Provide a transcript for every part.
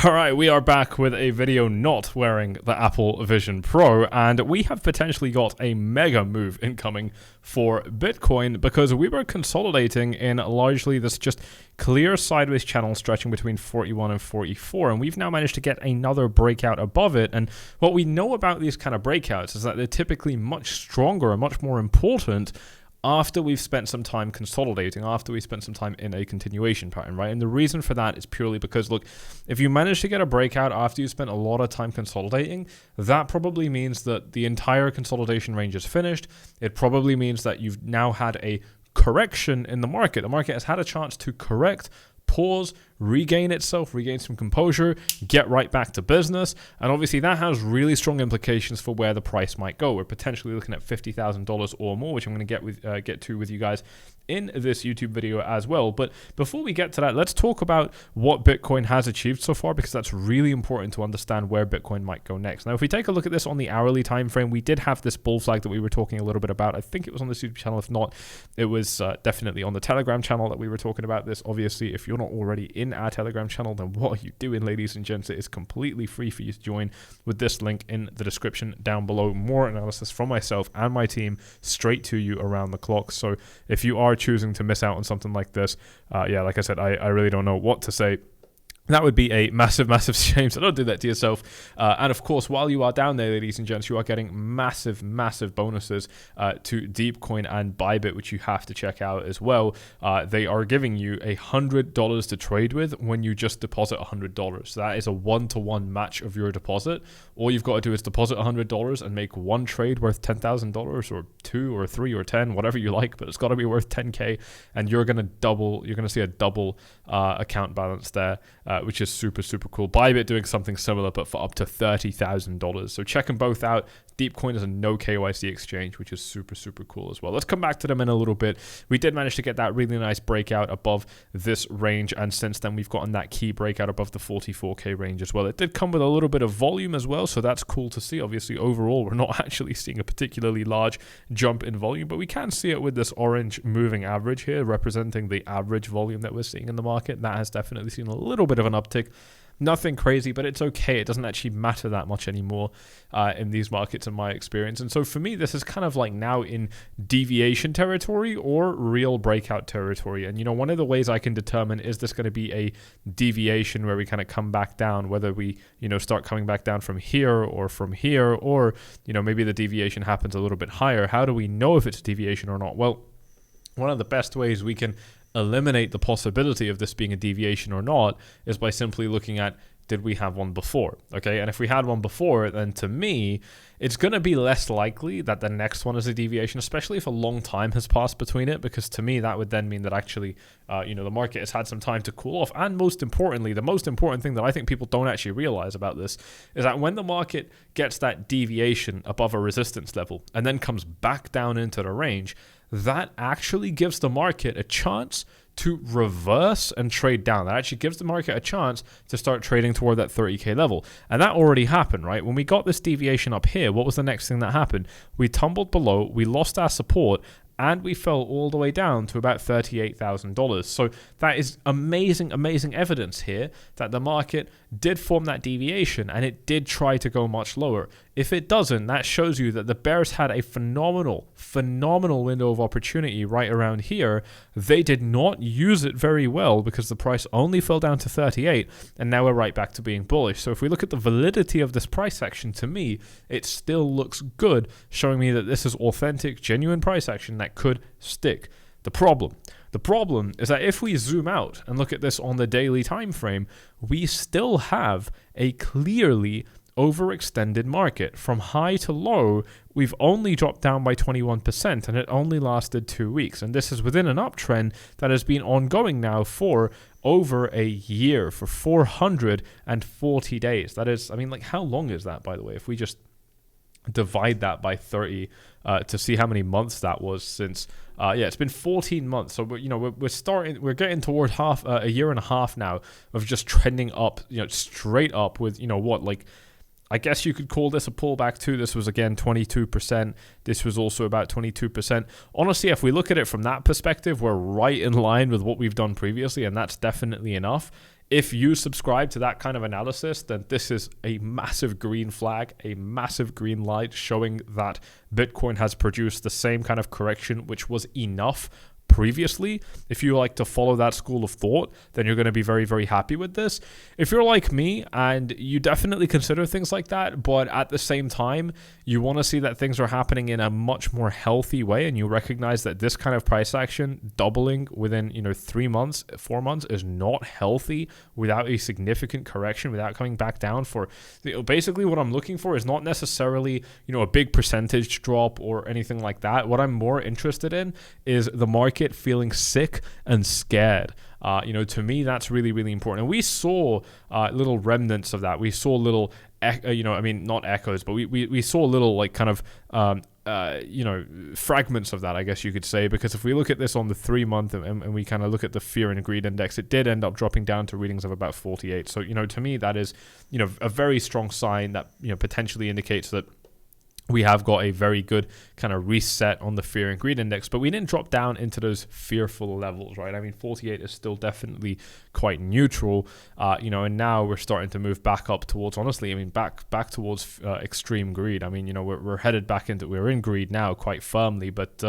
Alright, we are back with a video not wearing the Apple Vision Pro, and we have potentially got a mega move incoming for Bitcoin because we were consolidating in largely this just clear sideways channel stretching between 41 and 44, and we've now managed to get another breakout above it. And what we know about these kind of breakouts is that they're typically much stronger and much more important after we've spent some time consolidating, after we spent some time in a continuation pattern, right? And the reason for that is purely because, look, if you manage to get a breakout after you spent a lot of time consolidating, that probably means that the entire consolidation range is finished. It probably means that you've now had a correction in the market. The market has had a chance to correct, pause, regain itself, regain some composure, get right back to business. And obviously that has really strong implications for where the price might go. We're potentially looking at $50,000 or more, which I'm going to get to with you guys in this YouTube video as well. But before we get to that, let's talk about what Bitcoin has achieved so far, because that's really important to understand where Bitcoin might go next. Now, if we take a look at this on the hourly time frame, we did have this bull flag that we were talking a little bit about. I think it was on the YouTube channel. If not, it was definitely on the Telegram channel that we were talking about this. Obviously, if you're not already in our Telegram channel, then what are you doing, ladies and gents? It is completely free for you to join with this link in the description down below. More analysis from myself and my team straight to you around the clock. So if you are choosing to miss out on something like this, yeah, like I said, I really don't know what to say. That would be a massive, massive shame, so don't do that to yourself. And of course, while you are down there, ladies and gents, you are getting massive, massive bonuses to Deepcoin and Bybit, which you have to check out as well. They are giving you $100 to trade with when you just deposit $100. So that is a one-to-one match of your deposit. All you've got to do is deposit $100 and make one trade worth $10,000 or 2 or 3 or 10, whatever you like, but it's got to be worth 10K, and you're going to see a double account balance there. Which is super, super cool. Bybit doing something similar, but for up to $30,000. So check them both out. Deepcoin is a no KYC exchange, which is super, super cool as well. Let's come back to them in a little bit. We did manage to get that really nice breakout above this range, and since then we've gotten that key breakout above the 44K range as well. It did come with a little bit of volume as well, so that's cool to see. Obviously, overall, we're not actually seeing a particularly large jump in volume, but we can see it with this orange moving average here, representing the average volume that we're seeing in the market. That has definitely seen a little bit of an uptick. Nothing crazy, but it's okay. It doesn't actually matter that much anymore in these markets, in my experience. And so for me, this is kind of like now in deviation territory or real breakout territory. And, you know, one of the ways I can determine, is this going to be a deviation where we kind of come back down, whether we, you know, start coming back down from here, or, you know, maybe the deviation happens a little bit higher. How do we know if it's a deviation or not? Well, one of the best ways we can eliminate the possibility of this being a deviation or not is by simply looking at, did we have one before? Okay, and if we had one before, then to me, it's going to be less likely that the next one is a deviation, especially if a long time has passed between it, because to me, that would then mean that actually, you know, the market has had some time to cool off. And most importantly, the most important thing that I think people don't actually realize about this is that when the market gets that deviation above a resistance level and then comes back down into the range, that actually gives the market a chance to reverse and trade down. That actually gives the market a chance to start trading toward that 30K level. And that already happened, right? When we got this deviation up here, what was the next thing that happened? We tumbled below, we lost our support, and we fell all the way down to about $38,000. So that is amazing, amazing evidence here that the market did form that deviation and it did try to go much lower. If it doesn't, that shows you that the bears had a phenomenal window of opportunity right around here. They did not use it very well because the price only fell down to 38, and now we're right back to being bullish. So if we look at the validity of this price action, to me, it still looks good, showing me that this is authentic, genuine price action that could stick. The problem is that if we zoom out and look at this on the daily time frame, we still have a clearly overextended market. From high to low, we've only dropped down by 21%, and it only lasted 2 weeks. And this is within an uptrend that has been ongoing now for over a year, for 440 days. That is, I mean, like, how long is that, by the way? If we just divide that by 30 to see how many months that was since, yeah, it's been 14 months. So we're getting toward a year and a half now of just trending up, you know, straight up with, you know, what, like, I guess you could call this a pullback too. This was, again, 22%. This was also about 22%. Honestly, if we look at it from that perspective, we're right in line with what we've done previously, and that's definitely enough. If you subscribe to that kind of analysis, then this is a massive green flag, a massive green light showing that Bitcoin has produced the same kind of correction, which was enough previously. If you like to follow that school of thought, then you're going to be very, very happy with this. If you're like me and you definitely consider things like that, but at the same time, you want to see that things are happening in a much more healthy way, and you recognize that this kind of price action doubling within 3 months, 4 months is not healthy without a significant correction, without coming back down. For basically what I'm looking for is not necessarily a big percentage drop or anything like that. What I'm more interested in is the market feeling sick and scared. To me, that's really, really important. And we saw little remnants of that. We saw little, not echoes, but we saw little like kind of, fragments of that, I guess you could say, because if we look at this on the 3 month and we kind of look at the fear and greed index, it did end up dropping down to readings of about 48. So, to me, that is, a very strong sign that, potentially indicates that we have got a very good kind of reset on the fear and greed index, but we didn't drop down into those fearful levels, right? I mean, 48 is still definitely quite neutral, and now we're starting to move back up towards, honestly, I mean, back towards extreme greed. I mean, we're headed back into, we're in greed now quite firmly, but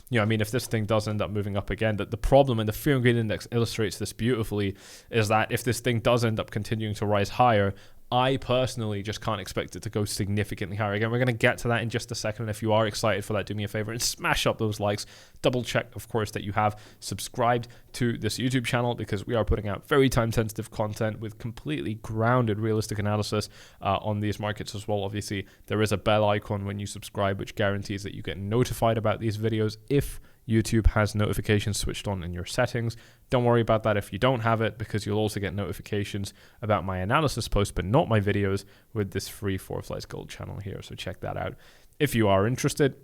if this thing does end up moving up again, that the problem, and the fear and greed index illustrates this beautifully, is that if this thing does end up continuing to rise higher, I personally just can't expect it to go significantly higher. Again, we're going to get to that in just a second. And if you are excited for that, do me a favor and smash up those likes. Double check, of course, that you have subscribed to this YouTube channel, because we are putting out very time-sensitive content with completely grounded, realistic analysis on these markets as well. Obviously, there is a bell icon when you subscribe, which guarantees that you get notified about these videos if YouTube has notifications switched on in your settings. Don't worry about that if you don't have it, because you'll also get notifications about my analysis posts, but not my videos, with this free 4 Flights Gold channel here. So check that out if you are interested.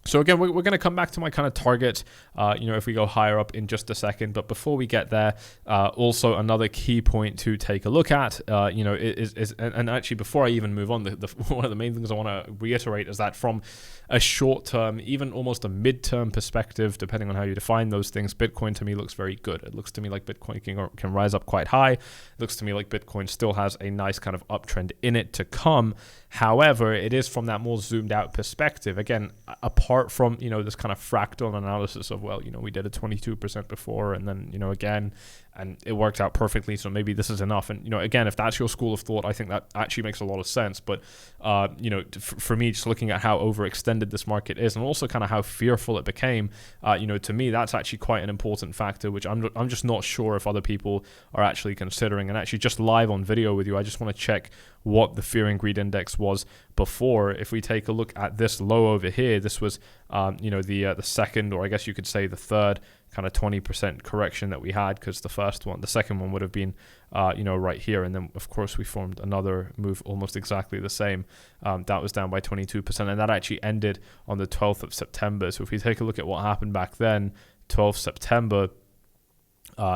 So again, we're going to come back to my kind of target, if we go higher up in just a second. But before we get there, also another key point to take a look at, and actually before I even move on, one of the main things I want to reiterate is that from a short-term, even almost a mid-term perspective, depending on how you define those things, Bitcoin to me looks very good. It looks to me like Bitcoin can rise up quite high. It looks to me like Bitcoin still has a nice kind of uptrend in it to come. However, it is from that more zoomed out perspective. Again, apart from, this kind of fractal analysis of, well, we did a 22% before and then, again, and it worked out perfectly, so maybe this is enough. And, again, if that's your school of thought, I think that actually makes a lot of sense. But, for me, just looking at how overextended this market is, and also kind of how fearful it became, to me, that's actually quite an important factor, which I'm just not sure if other people are actually considering. And actually, just live on video with you, I just want to check what the fear and greed index was before. If we take a look at this low over here, this was, the second, or I guess you could say the third kind of 20% correction that we had, because the second one would have been, right here. And then, of course, we formed another move almost exactly the same. That was down by 22%, and that actually ended on the 12th of September. So if we take a look at what happened back then, 12th September,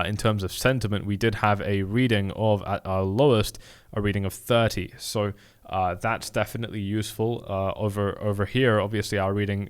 in terms of sentiment, we did have a reading of, at our lowest, a reading of 30. So that's definitely useful. Over here, obviously, our reading,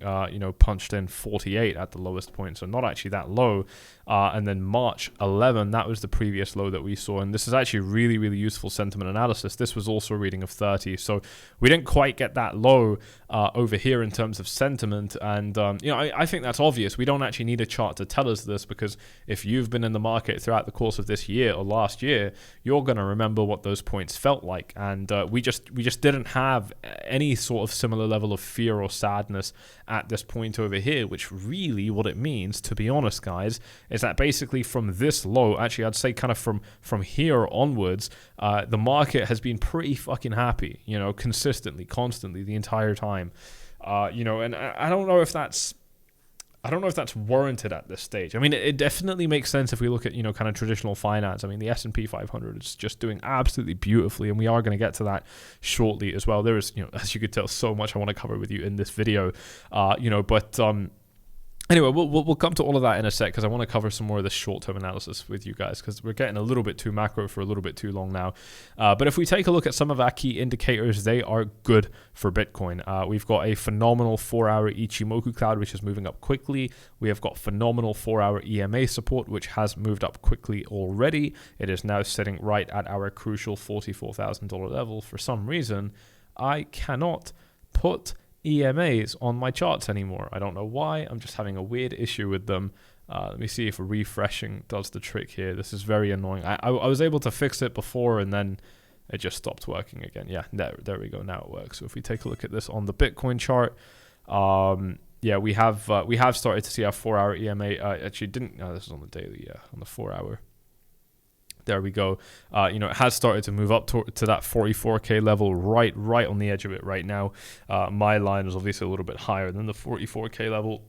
punched in 48 at the lowest point, so not actually that low. And then March 11, that was the previous low that we saw. And this is actually really, really useful sentiment analysis. This was also a reading of 30. So we didn't quite get that low over here in terms of sentiment. And, I think that's obvious. We don't actually need a chart to tell us this, because if you've been in the market throughout the course of this year or last year, you're going to remember what those points felt like. And we just didn't have any sort of similar level of fear or sadness at this point over here, which really what it means, to be honest, guys, is that basically from this low, actually I'd say kind of from here onwards, the market has been pretty fucking happy, consistently, constantly, the entire time. And I don't know if that's warranted at this stage. I mean, it definitely makes sense if we look at, kind of traditional finance. I mean, the S&P 500 is just doing absolutely beautifully, and we are going to get to that shortly as well. There is, as you could tell, so much I want to cover with you in this video, but Anyway, we'll come to all of that in a sec because I want to cover some more of the short-term analysis with you guys because we're getting a little bit too macro for a little bit too long now. But if we take a look at some of our key indicators, they are good for Bitcoin. We've got a phenomenal 4-hour Ichimoku cloud, which is moving up quickly. We have got phenomenal 4-hour EMA support, which has moved up quickly already. It is now sitting right at our crucial $44,000 level. For some reason, I cannot put EMAs on my charts anymore. I don't know why. I'm just having a weird issue with them. Let me see if refreshing does the trick here. This is very annoying. I was able to fix it before and then it just stopped working again. Yeah, there we go. Now it works. So if we take a look at this on the Bitcoin chart, yeah, we have started to see our 4-hour EMA. Actually didn't. No, this is on the daily. Yeah, on the 4-hour. There we go. It has started to move up to that 44K level, right on the edge of it right now. My line is obviously a little bit higher than the 44K level.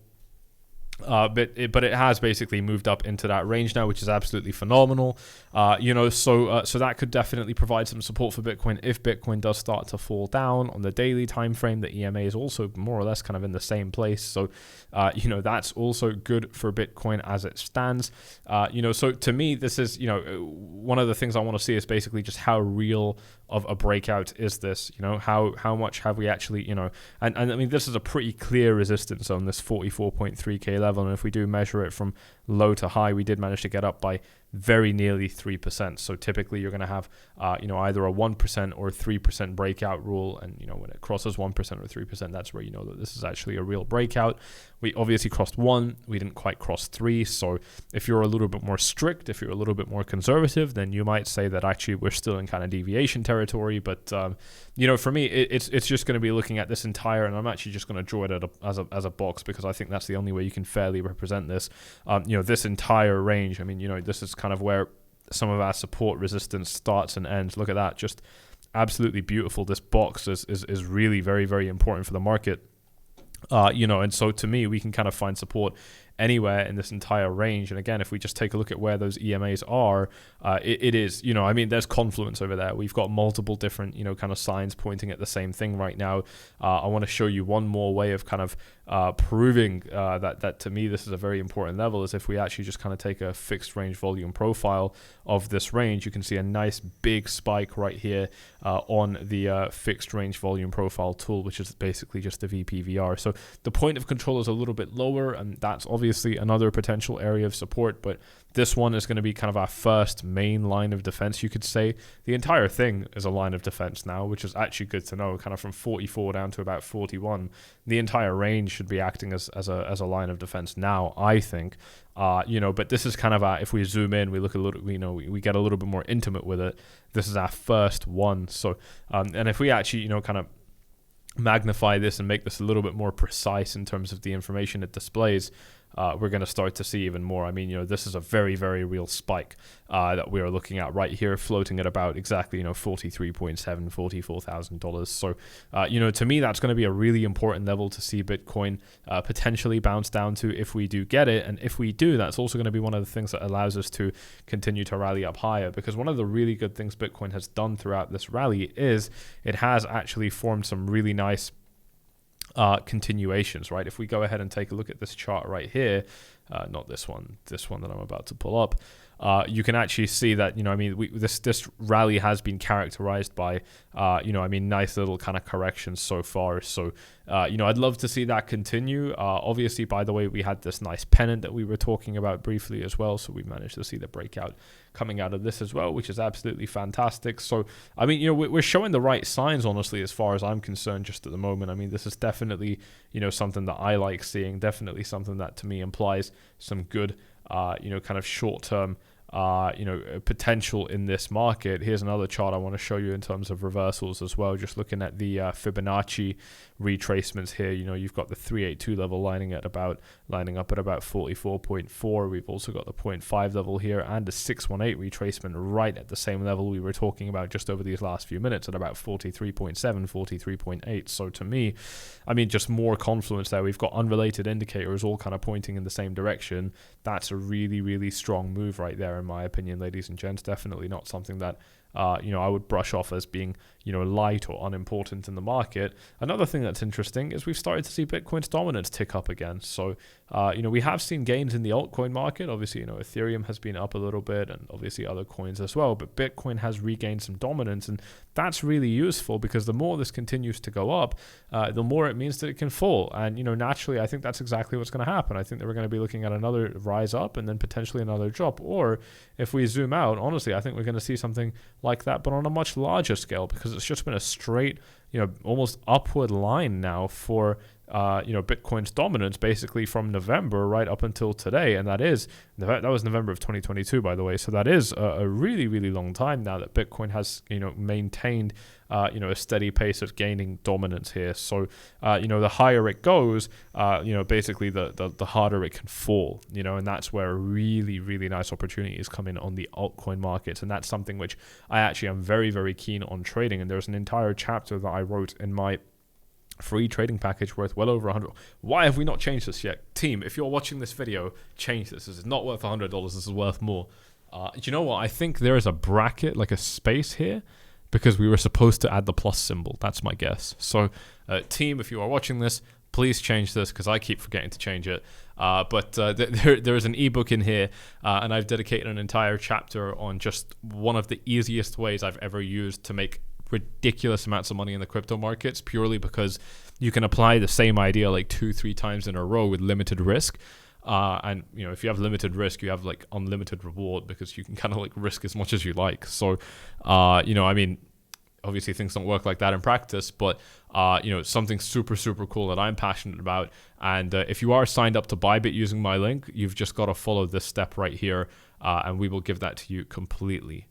But it has basically moved up into that range now, which is absolutely phenomenal. So that could definitely provide some support for Bitcoin if Bitcoin does start to fall down on the daily time frame. The EMA is also more or less kind of in the same place, so that's also good for Bitcoin as it stands. So to me, this is one of the things I want to see is basically just how real of a breakout is this. How much have we actually and I mean this is a pretty clear resistance on this 44.3K level, and if we do measure it from low to high, we did manage to get up by very nearly 3%. So typically you're going to have either a 1% or 3% breakout rule, and when it crosses 1% or 3%, that's where you know that this is actually a real breakout. We obviously crossed 1, we didn't quite cross 3. So if you're a little bit more strict, if you're a little bit more conservative, then you might say that actually we're still in kind of deviation territory. But for me, it's just going to be looking at this entire, and I'm actually just going to draw it as a box because I think that's the only way you can fairly represent this. This entire range. I mean, this is kind of where some of our support resistance starts and ends. Look at that, just absolutely beautiful. This box is really very, very important for the market. And so to me, we can kind of find support anywhere in this entire range. And again, if we just take a look at where those EMAs are, it is, there's confluence over there. We've got multiple different, kind of signs pointing at the same thing right now. I want to show you one more way of kind of proving that to me, this is a very important level, is if we actually just kind of take a fixed range volume profile of this range, you can see a nice big spike right here on the fixed range volume profile tool, which is basically just the VPVR. So the point of control is a little bit lower, and that's obviously another potential area of support, but this one is going to be kind of our first main line of defense, you could say. The entire thing is a line of defense now, which is actually good to know, kind of from 44 down to about 41. The entire range should be acting as a line of defense now, I think. But this is kind of if we zoom in, we look a little, we get a little bit more intimate with it. This is our first one. So, and if we actually, kind of magnify this and make this a little bit more precise in terms of the information it displays, we're going to start to see even more. I mean, this is a very, very real spike that we are looking at right here, floating at about exactly, $43.7, $44,000. So, to me, that's going to be a really important level to see Bitcoin potentially bounce down to if we do get it. And if we do, that's also going to be one of the things that allows us to continue to rally up higher, because one of the really good things Bitcoin has done throughout this rally is it has actually formed some really nice continuations, right? If we go ahead and take a look at this chart right here, not this one that I'm about to pull up, you can actually see that, this rally has been characterized by, nice little kind of corrections so far. So, I'd love to see that continue. Obviously, by the way, we had this nice pennant that we were talking about briefly as well. So we managed to see the breakout coming out of this as well, which is absolutely fantastic. So, I mean, we're showing the right signs, honestly, as far as I'm concerned, just at the moment. I mean, this is definitely, something that I like seeing, definitely something that to me implies some good, kind of short-term potential in this market. Here's another chart I want to show you in terms of reversals as well. Just looking at the Fibonacci retracements here, you've got the 382 level lining up at about 44.4. We've also got the 0.5 level here and the 618 retracement right at the same level we were talking about just over these last few minutes at about 43.7, 43.8. So to me, I mean, just more confluence there. We've got unrelated indicators all kind of pointing in the same direction. That's a really, really strong move right there, in my opinion, ladies and gents. Definitely not something that I would brush off as being, light or unimportant in the market. Another thing that's interesting is we've started to see Bitcoin's dominance tick up again. So, we have seen gains in the altcoin market. Obviously, Ethereum has been up a little bit, and obviously other coins as well. But Bitcoin has regained some dominance, and that's really useful because the more this continues to go up, the more it means that it can fall. And, naturally, I think that's exactly what's going to happen. I think that we're going to be looking at another rise up and then potentially another drop. Or if we zoom out, honestly, I think we're going to see something like that, but on a much larger scale, because it's just been a straight, almost upward line now for, Bitcoin's dominance basically from November right up until today. And that was November of 2022, by the way. So that is a really, really long time now that Bitcoin has, maintained, a steady pace of gaining dominance here. So, the higher it goes, basically the harder it can fall, and that's where a really, really nice opportunity is coming on the altcoin markets. And that's something which I actually am very, very keen on trading. And there's an entire chapter that I wrote in my free trading package worth well over $100. Why have we not changed this yet? Team, if you're watching this video, change this. This is not worth $100. This is worth more. Do you know what? I think there is a bracket, like a space here, because we were supposed to add the plus symbol. That's my guess. So, team, if you are watching this, please change this because I keep forgetting to change it. But there is an ebook in here, and I've dedicated an entire chapter on just one of the easiest ways I've ever used to make ridiculous amounts of money in the crypto markets, purely because you can apply the same idea like 2-3 times in a row with limited risk. And if you have limited risk, you have like unlimited reward because you can kind of like risk as much as you like. So, obviously things don't work like that in practice, but something super, super cool that I'm passionate about. And if you are signed up to Bybit using my link, you've just got to follow this step right here, and we will give that to you completely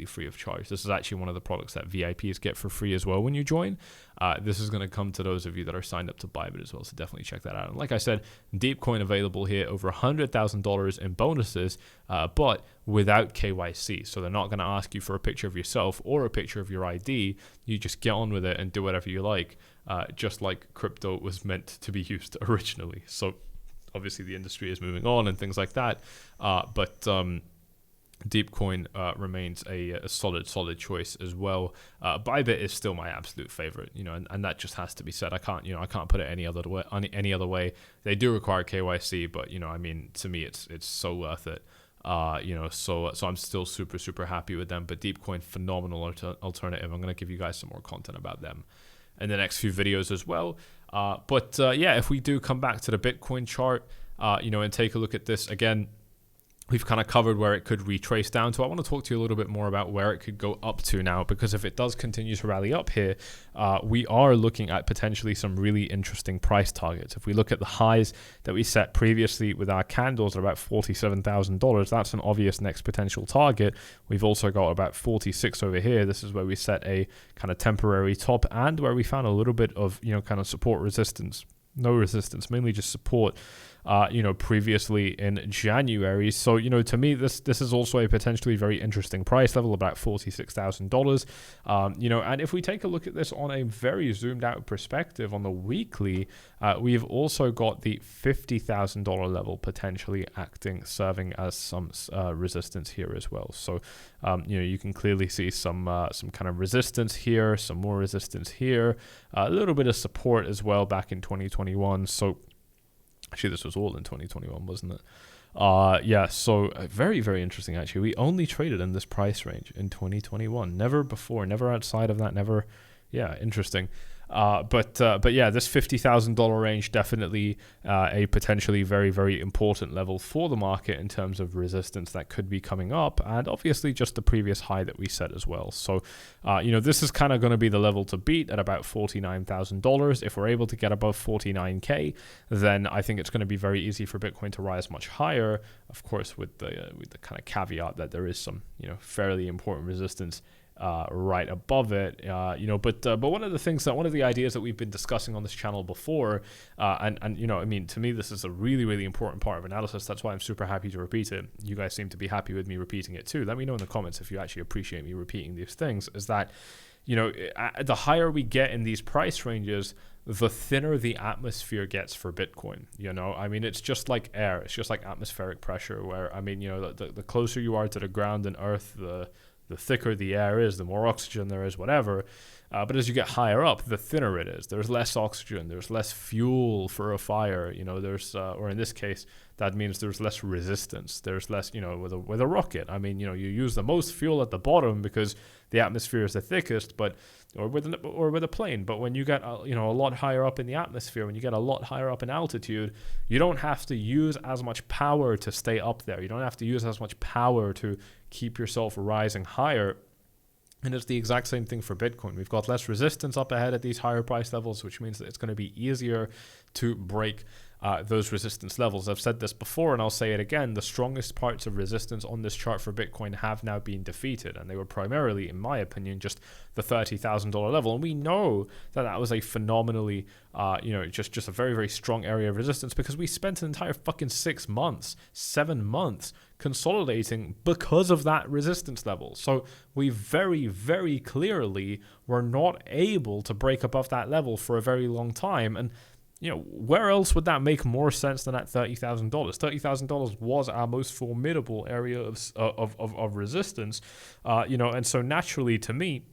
free of charge. This is actually one of the products that VIPs get for free as well when you join. This is going to come to those of you that are signed up to Bybit as well, so definitely check that out. And like I said, Deepcoin available here, over $100,000 in bonuses, but without KYC. So they're not going to ask you for a picture of yourself or a picture of your ID. You just get on with it and do whatever you like, just like crypto was meant to be used originally. So obviously the industry is moving on and things like that, but Deepcoin remains a solid choice as well. Bybit is still my absolute favorite, and that just has to be said. I can't put it any other way. They do require KYC, but to me it's so worth it. So I'm still super happy with them. But Deepcoin, phenomenal alternative. I'm gonna give you guys some more content about them in the next few videos as well. If we do come back to the Bitcoin chart, and take a look at this again. We've kind of covered where it could retrace down to. I want to talk to you a little bit more about where it could go up to now, because if it does continue to rally up here, we are looking at potentially some really interesting price targets. If we look at the highs that we set previously with our candles at about $47,000, that's an obvious next potential target. We've also got about 46 over here. This is where we set a kind of temporary top and where we found a little bit of, kind of support resistance. No resistance, mainly just support, previously in January. So, to me, this is also a potentially very interesting price level, about $46,000. And if we take a look at this on a very zoomed out perspective on the weekly, we've also got the $50,000 level potentially serving as some resistance here as well. So, you can clearly see some kind of resistance here, some more resistance here, a little bit of support as well back in 2021. So actually, this was all in 2021, wasn't it? So very, very interesting, actually. We only traded in this price range in 2021. Never before, never outside of that, never. Yeah, interesting. But this $50,000 range, definitely a potentially very, very important level for the market in terms of resistance that could be coming up, and obviously just the previous high that we set as well. So, this is kind of going to be the level to beat at about $49,000. If we're able to get above 49K, then I think it's going to be very easy for Bitcoin to rise much higher. Of course, with the kind of caveat that there is some, fairly important resistance right above it, but one of the ideas that we've been discussing on this channel before, to me, this is a really, really important part of analysis. That's why I'm super happy to repeat it. You guys seem to be happy with me repeating it too. Let me know in the comments if you actually appreciate me repeating these things. Is that, the higher we get in these price ranges, the thinner the atmosphere gets for Bitcoin. It's just like air. It's just like atmospheric pressure, where, the closer you are to the ground and earth, the the thicker the air is, the more oxygen there is, whatever. But as you get higher up, the thinner it is. There's less oxygen. There's less fuel for a fire. There's, or in this case, that means there's less resistance. There's less, with a rocket. I mean, you use the most fuel at the bottom because the atmosphere is the thickest, or with a plane. But when you get, a lot higher up in the atmosphere, when you get a lot higher up in altitude, you don't have to use as much power to stay up there. You don't have to use as much power to keep yourself rising higher. And it's the exact same thing for Bitcoin. We've got less resistance up ahead at these higher price levels, which means that it's going to be easier to break those resistance levels. I've said this before, and I'll say it again. The strongest parts of resistance on this chart for Bitcoin have now been defeated, and they were primarily, in my opinion, just the $30,000 level. And we know that that was a phenomenally, just a very, very strong area of resistance, because we spent an entire fucking 7 months consolidating because of that resistance level. So we very, very clearly were not able to break above that level for a very long time. And where else would that make more sense than at $30,000? $30,000 was our most formidable area of resistance, and so naturally, to me,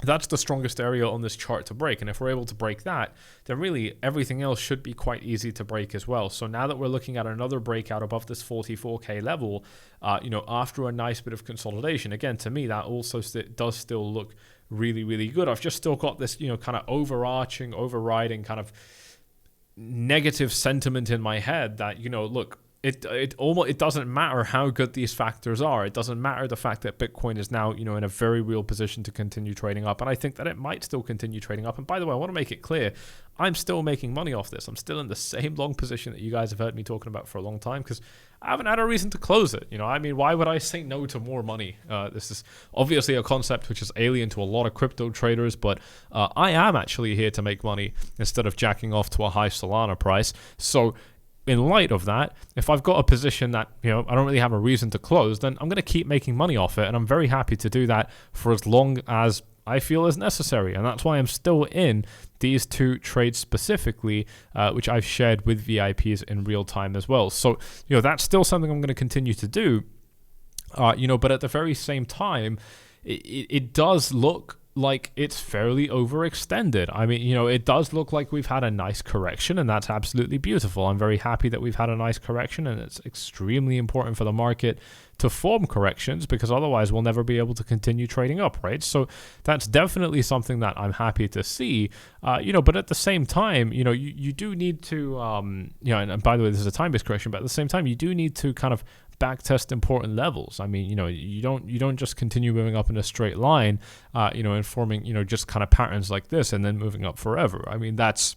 that's the strongest area on this chart to break. And if we're able to break that, then really everything else should be quite easy to break as well. So now that we're looking at another breakout above this 44K level, after a nice bit of consolidation, again, to me, that also does still look really, really good. I've just still got this, kind of overriding kind of negative sentiment in my head that, look, it doesn't matter how good these factors are. It doesn't matter the fact that Bitcoin is now, in a very real position to continue trading up. And I think that it might still continue trading up. And by the way, I want to make it clear, I'm still making money off this. I'm still in the same long position that you guys have heard me talking about for a long time, because I haven't had a reason to close it. Why would I say no to more money? This is obviously a concept which is alien to a lot of crypto traders, but I am actually here to make money instead of jacking off to a high Solana price. So in light of that, if I've got a position that, I don't really have a reason to close, then I'm going to keep making money off it. And I'm very happy to do that for as long as I feel is necessary. And that's why I'm still in these two trades specifically, which I've shared with VIPs in real time as well. So, that's still something I'm going to continue to do, but at the very same time, it does look like it's fairly overextended. I mean, it does look like we've had a nice correction, and that's absolutely beautiful. I'm very happy that we've had a nice correction, and it's extremely important for the market to form corrections, because otherwise we'll never be able to continue trading up, right? So that's definitely something that I'm happy to see, but at the same time, you do need to, and by the way, this is a time-based correction, but at the same time, you do need to kind of backtest important levels. I mean, you don't just continue moving up in a straight line, and forming, just kind of patterns like this and then moving up forever. I mean, that's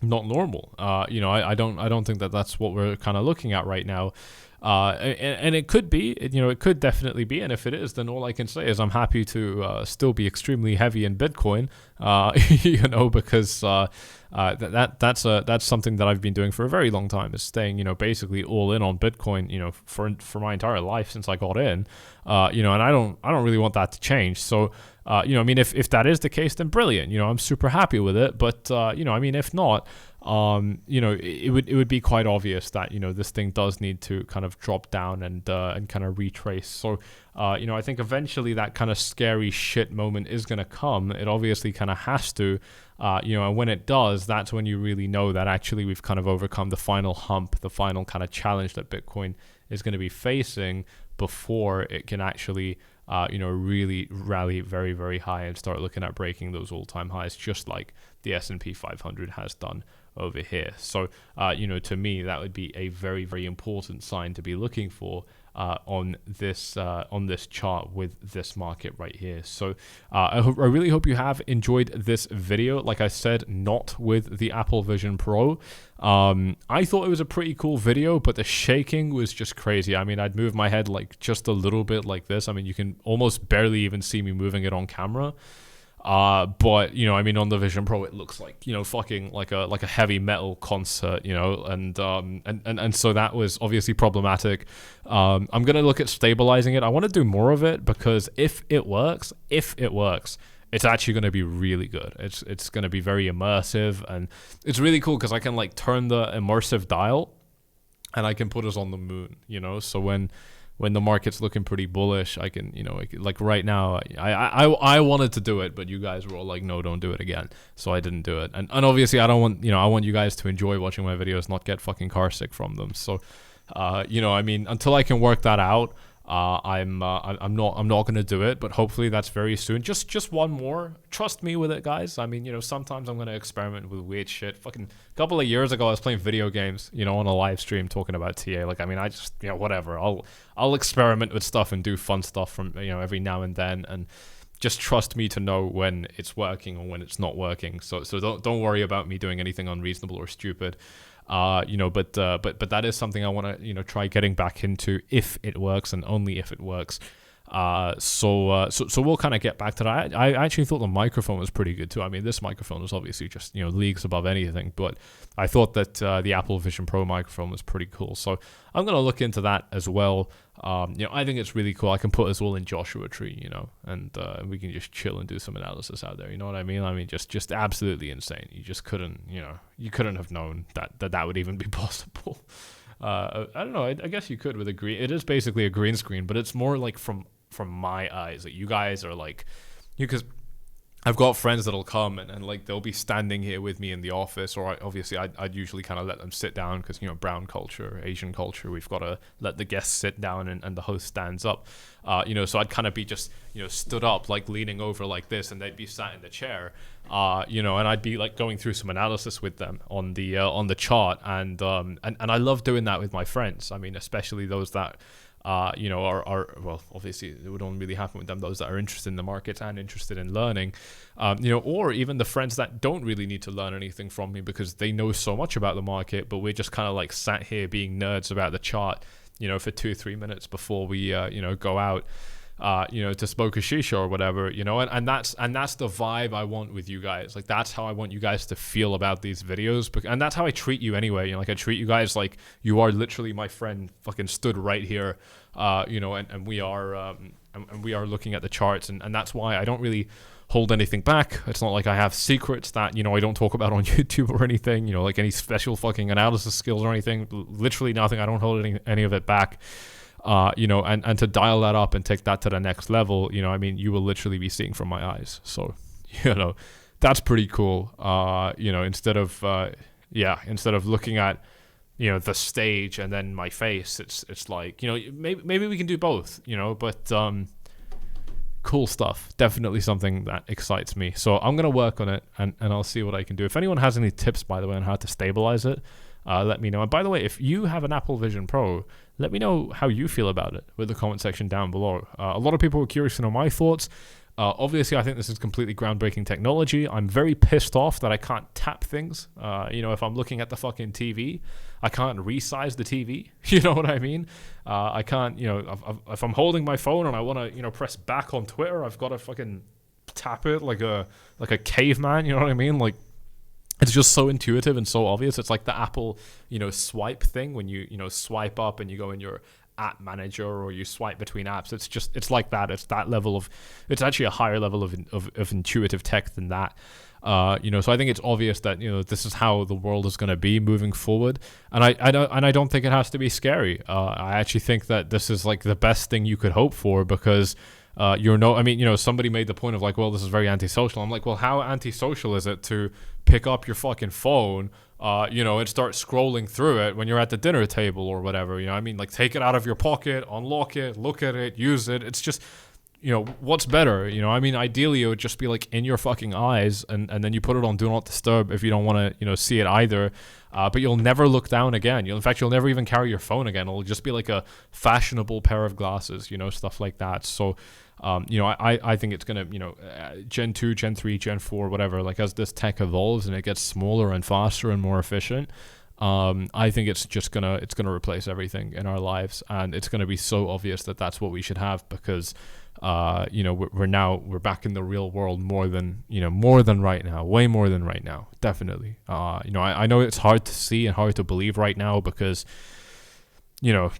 not normal. I don't think that that's what we're kind of looking at right now. And it could be, it could definitely be. And if it is, then all I can say is I'm happy to still be extremely heavy in Bitcoin, because that's something that I've been doing for a very long time, is staying, basically all in on Bitcoin, for my entire life since I got in, and I don't really want that to change. So, if that is the case, then brilliant. I'm super happy with it. But, if not, it would be quite obvious that, this thing does need to kind of drop down and kind of retrace. So, I think eventually that kind of scary shit moment is going to come. It obviously kind of has to, and when it does, that's when you really know that actually we've kind of overcome the final hump, the final kind of challenge that Bitcoin is going to be facing before it can actually, really rally very, very high and start looking at breaking those all-time highs, just like the S&P 500 has done over here. So, to me, that would be a very, very important sign to be looking for on this chart with this market right here. So, I really hope you have enjoyed this video. Like I said, not with the Apple Vision Pro. I thought it was a pretty cool video, but the shaking was just crazy. I mean, I'd move my head like just a little bit like this. I mean, you can almost barely even see me moving it on camera. But on the Vision Pro, it looks like, fucking like a heavy metal concert, and so that was obviously problematic. I'm going to look at stabilizing it. I want to do more of it, because if it works, it's actually going to be really good. It's going to be very immersive, and it's really cool because I can like turn the immersive dial and I can put us on the moon, so when when the market's looking pretty bullish, I can, like right now, I wanted to do it, but you guys were all like, no, don't do it again. So I didn't do it. And obviously I don't want, I want you guys to enjoy watching my videos, not get fucking car sick from them. So, until I can work that out, I'm not gonna do it, but hopefully that's very soon. Just one more. Trust me with it, guys. I mean, sometimes I'm gonna experiment with weird shit. Fucking a couple of years ago, I was playing video games, on a live stream talking about TA. Like, I mean, I just, whatever. I'll experiment with stuff and do fun stuff from, every now and then, and just trust me to know when it's working or when it's not working. So don't worry about me doing anything unreasonable or stupid. But that is something I want to try getting back into if it works, and only if it works. So we'll kind of get back to that. I actually thought the microphone was pretty good too. I mean, this microphone was obviously just leagues above anything, but I thought that the Apple Vision Pro microphone was pretty cool. So I'm gonna look into that as well. I think it's really cool. I can put us all in Joshua Tree, and we can just chill and do some analysis out there. You know what I mean? I mean, just absolutely insane. You just couldn't, you couldn't have known that would even be possible. I don't know. I guess you could with a green. It is basically a green screen, but it's more like from my eyes. Like, you guys are like, because I've got friends that'll come and like they'll be standing here with me in the office, or I'd usually kind of let them sit down because brown culture, Asian culture, we've got to let the guests sit down and the host stands up. So I'd kind of be just stood up, like leaning over like this, and they'd be sat in the chair. And I'd be like going through some analysis with them on the chart, and I love doing that with my friends. I mean, especially those that are well, obviously it would only really happen with them, those that are interested in the market and interested in learning, or even the friends that don't really need to learn anything from me because they know so much about the market, but we're just kind of like sat here being nerds about the chart, for 2-3 minutes before we go out to smoke a shisha or whatever, and that's the vibe I want with you guys. Like, that's how I want you guys to feel about these videos, and that's how I treat you anyway. Like, I treat you guys like you are literally my friend, fucking stood right here, and we are looking at the charts, and that's why I don't really hold anything back. It's not like I have secrets that I don't talk about on YouTube or anything, like any special fucking analysis skills or anything. Literally nothing. I don't hold any of it back. And to dial that up and take that to the next level, I mean, you will literally be seeing from my eyes. So, that's pretty cool. Instead of looking at, the stage and then my face, it's like, maybe we can do both, but, cool stuff. Definitely something that excites me. So I'm going to work on it and I'll see what I can do. If anyone has any tips, by the way, on how to stabilize it, let me know. And by the way, if you have an Apple Vision Pro, let me know how you feel about it with the comment section down below. A lot of people are curious to know my thoughts. Obviously, I think this is completely groundbreaking technology. I'm very pissed off that I can't tap things. If I'm looking at the fucking TV, I can't resize the TV. You know what I mean? I can't, if I'm holding my phone and I want to, press back on Twitter, I've got to fucking tap it like a caveman. You know what I mean? Like, it's just so intuitive and so obvious. It's like the Apple, swipe thing when you swipe up and you go in your app manager or you swipe between apps. It's like that. It's that level of, it's actually a higher level of intuitive tech than that. So I think it's obvious that, this is how the world is going to be moving forward. And I don't think it has to be scary. I actually think that this is like the best thing you could hope for, because somebody made the point of like, well, this is very antisocial. I'm like, well, how antisocial is it to pick up your fucking phone, and start scrolling through it when you're at the dinner table or whatever? Like, take it out of your pocket, unlock it, look at it, use it. It's just, what's better? Ideally it would just be like in your fucking eyes, and then you put it on do not disturb if you don't want to, see it either. But you'll never look down again. You'll never even carry your phone again. It'll just be like a fashionable pair of glasses, stuff like that. So, I think it's going to, Gen 2, Gen 3, Gen 4, whatever, like as this tech evolves and it gets smaller and faster and more efficient, I think it's going to replace everything in our lives. And it's going to be so obvious that that's what we should have, because, we're back in the real world more than right now, way more than right now. Definitely. I know it's hard to see and hard to believe right now because,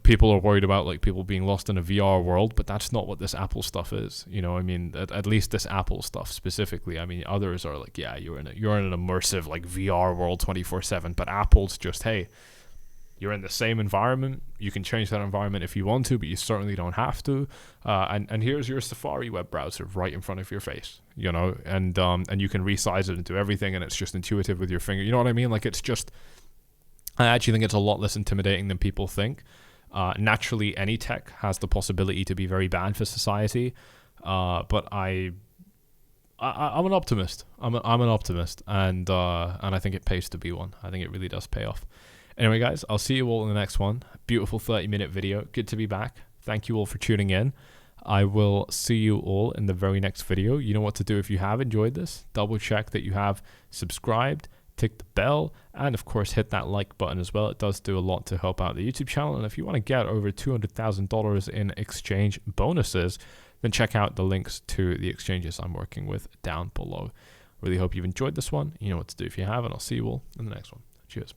people are worried about like people being lost in a VR world, but that's not what this Apple stuff is. At least this Apple stuff specifically. Others are like, yeah, you're in an immersive like VR world 24/7, but Apple's just, hey, You're in the same environment. You can change that environment if you want to, but you certainly don't have to. And here's your Safari web browser right in front of your face, you know, and you can resize it and do everything, and it's just intuitive with your finger. You know what I mean? Like, it's just, I actually think it's a lot less intimidating than people think. Naturally, any tech has the possibility to be very bad for society, but I'm an optimist. I'm an optimist, and I think it pays to be one. I think it really does pay off. Anyway, guys, I'll see you all in the next one. Beautiful 30-minute video. Good to be back. Thank you all for tuning in. I will see you all in the very next video. You know what to do if you have enjoyed this. Double check that you have subscribed, tick the bell, and of course hit that like button as well. It does do a lot to help out the YouTube channel. And if you want to get over $200,000 in exchange bonuses, then check out the links to the exchanges I'm working with down below. Really hope you've enjoyed this one. You know what to do if you have, and I'll see you all in the next one. Cheers.